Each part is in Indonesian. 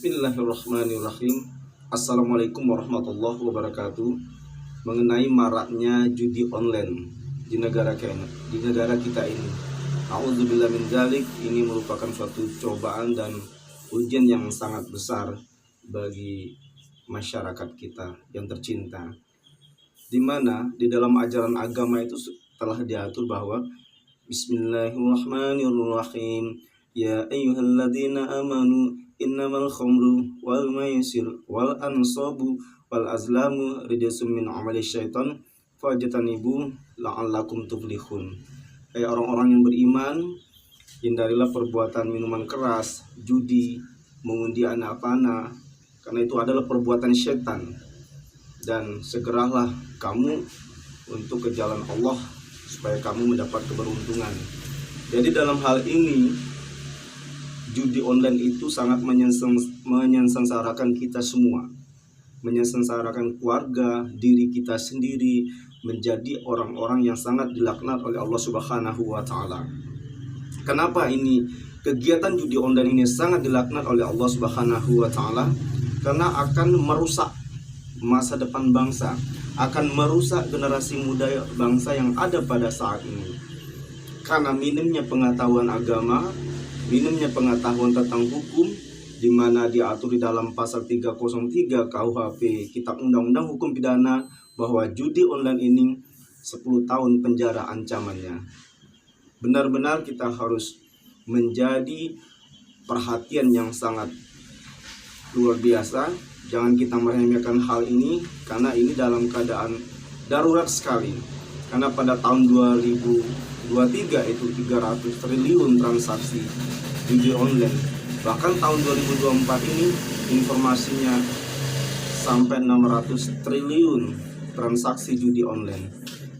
Bismillahirrahmanirrahim. Assalamualaikum warahmatullahi wabarakatuh. Mengenai maraknya judi online di negara kita ini. A'udzubillah min dzalik. Ini merupakan suatu cobaan dan ujian yang sangat besar bagi masyarakat kita yang tercinta. Di mana di dalam ajaran agama itu telah diatur bahwa Bismillahirrahmanirrahim. Ya ayyuhalladzina amanu innamal khamru wal maisir wal ansabu wal azlamu rijsum min amali syaitan fajtanibu la'allakum tuflihun. Hai orang-orang yang beriman, hindarilah perbuatan minuman keras, judi, mengundi anak panah, karena itu adalah perbuatan syaitan. Dan segeralah kamu untuk ke jalan Allah supaya kamu mendapat keberuntungan. Jadi dalam hal ini judi online itu sangat menyengsarakan kita semua, menyengsarakan keluarga, diri kita sendiri, menjadi orang-orang yang sangat dilaknat oleh Allah Subhanahu wa Ta'ala. Kenapa ini kegiatan judi online ini sangat dilaknat oleh Allah Subhanahu wa Ta'ala? Karena akan merusak masa depan bangsa, akan merusak generasi muda bangsa yang ada pada saat ini. Karena minimnya pengetahuan agama, minimnya pengetahuan tentang hukum, di mana diatur di dalam pasal 303 KUHP Kitab Undang-Undang Hukum Pidana bahwa judi online ini 10 tahun penjara ancamannya. Benar-benar kita harus menjadi perhatian yang sangat luar biasa. Jangan kita meremehkan hal ini, karena ini dalam keadaan darurat sekali. Karena pada tahun 2023 itu 300 triliun transaksi judi online. Bahkan tahun 2024 ini informasinya sampai 600 triliun transaksi judi online.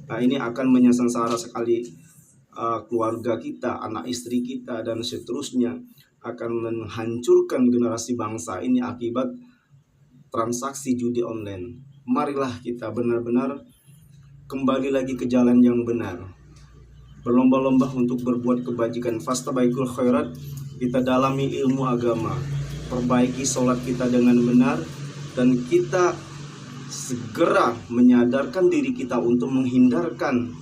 Nah, ini akan menyengsara sekali keluarga kita, anak istri kita, dan seterusnya. Akan menghancurkan generasi bangsa ini akibat transaksi judi online. Marilah kita benar-benar kembali lagi ke jalan yang benar, berlomba-lomba untuk berbuat kebajikan. Fastabaikul khairat, kita dalami ilmu agama, perbaiki sholat kita dengan benar, dan kita segera menyadarkan diri kita untuk menghindarkan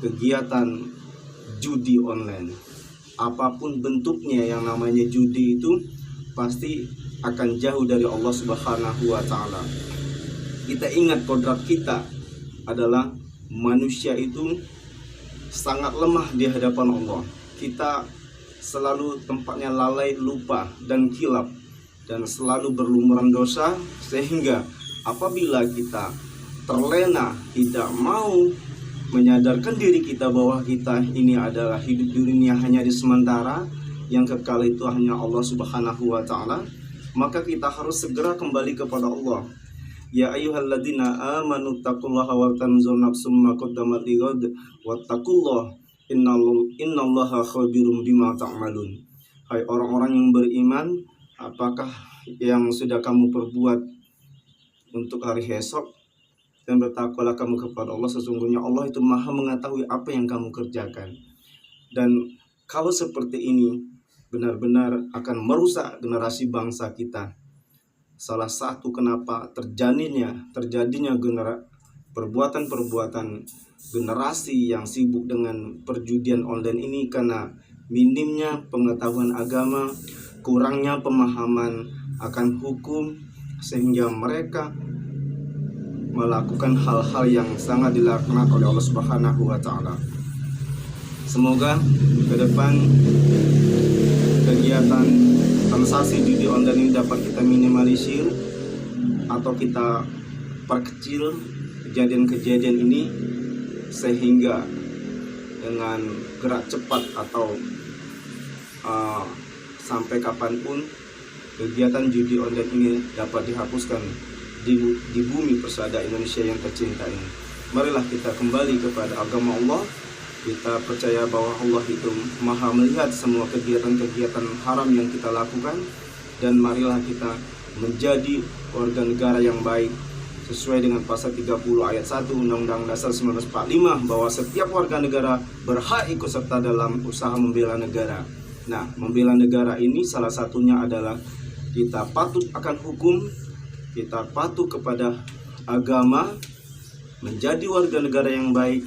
kegiatan judi online. Apapun bentuknya, yang namanya judi itu pasti akan jauh dari Allah Subhanahu wa Ta'ala. Kita ingat kodrat kita adalah manusia itu sangat lemah di hadapan Allah. Kita selalu tempatnya lalai, lupa, dan kilap, dan selalu berlumuran dosa, sehingga apabila kita terlena, tidak mau menyadarkan diri kita bahwa kita ini adalah hidup di dunia hanya di sementara, yang kekal itu hanya Allah Subhanahu wa Ta'ala, maka kita harus segera kembali kepada Allah. Ya ayyuhalladzina amanu taqullaha wa tanzur nafsum ma qaddamat lighad wattaqullaha innallaha khabirum bima ta'malun. Hai orang-orang yang beriman, apakah yang sudah kamu perbuat untuk hari esok, dan bertakwalah kamu kepada Allah, sesungguhnya Allah itu Maha mengetahui apa yang kamu kerjakan. Dan kalau seperti ini benar-benar akan merusak generasi bangsa kita. Salah satu kenapa terjadinya perbuatan-perbuatan generasi yang sibuk dengan perjudian online ini karena minimnya pengetahuan agama, kurangnya pemahaman akan hukum, sehingga mereka melakukan hal-hal yang sangat dilaknat oleh Allah Subhanahu wa Ta'ala. Semoga ke depan kegiatan transaksi judi online ini dapat kita minimalisir atau kita perkecil kejadian-kejadian ini, sehingga dengan gerak cepat atau sampai kapanpun kegiatan judi online ini dapat dihapuskan di bumi persada Indonesia yang tercinta ini. Marilah kita kembali kepada agama Allah. Kita percaya bahwa Allah itu Maha melihat semua kegiatan-kegiatan haram yang kita lakukan, dan marilah kita menjadi warga negara yang baik sesuai dengan pasal 30 ayat 1 Undang-Undang Dasar 1945, bahwa setiap warga negara berhak ikut serta dalam usaha membela negara. Nah, membela negara ini salah satunya adalah kita patuh akan hukum, kita patuh kepada agama, menjadi warga negara yang baik,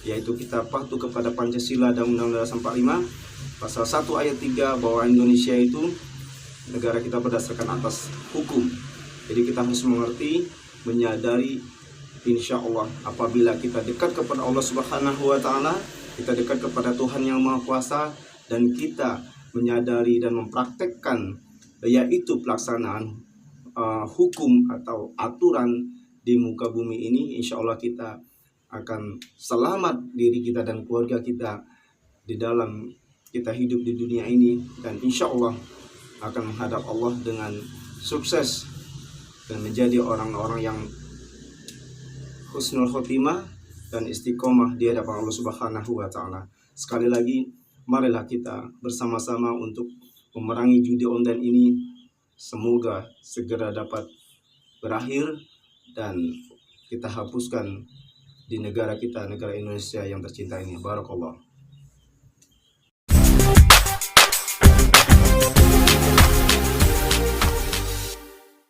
yaitu kita patuh kepada Pancasila dan Undang-Undang Dasar 45 pasal 1 ayat 3 bahwa Indonesia itu negara kita berdasarkan atas hukum. Jadi kita harus mengerti, menyadari, insya Allah apabila kita dekat kepada Allah Subhanahu wa Ta'ala, kita dekat kepada Tuhan yang Maha Kuasa, dan kita menyadari dan mempraktekkan yaitu pelaksanaan hukum atau aturan di muka bumi ini, insya Allah kita akan selamat diri kita dan keluarga kita di dalam kita hidup di dunia ini, dan insya Allah akan menghadap Allah dengan sukses dan menjadi orang-orang yang husnul khotimah dan istiqomah di hadapan Allah Subhanahu wa Ta'ala. Sekali lagi, marilah kita bersama-sama untuk memerangi judi online ini. Semoga segera dapat berakhir dan kita hapuskan di negara kita, negara Indonesia yang tercinta ini. Barakallah.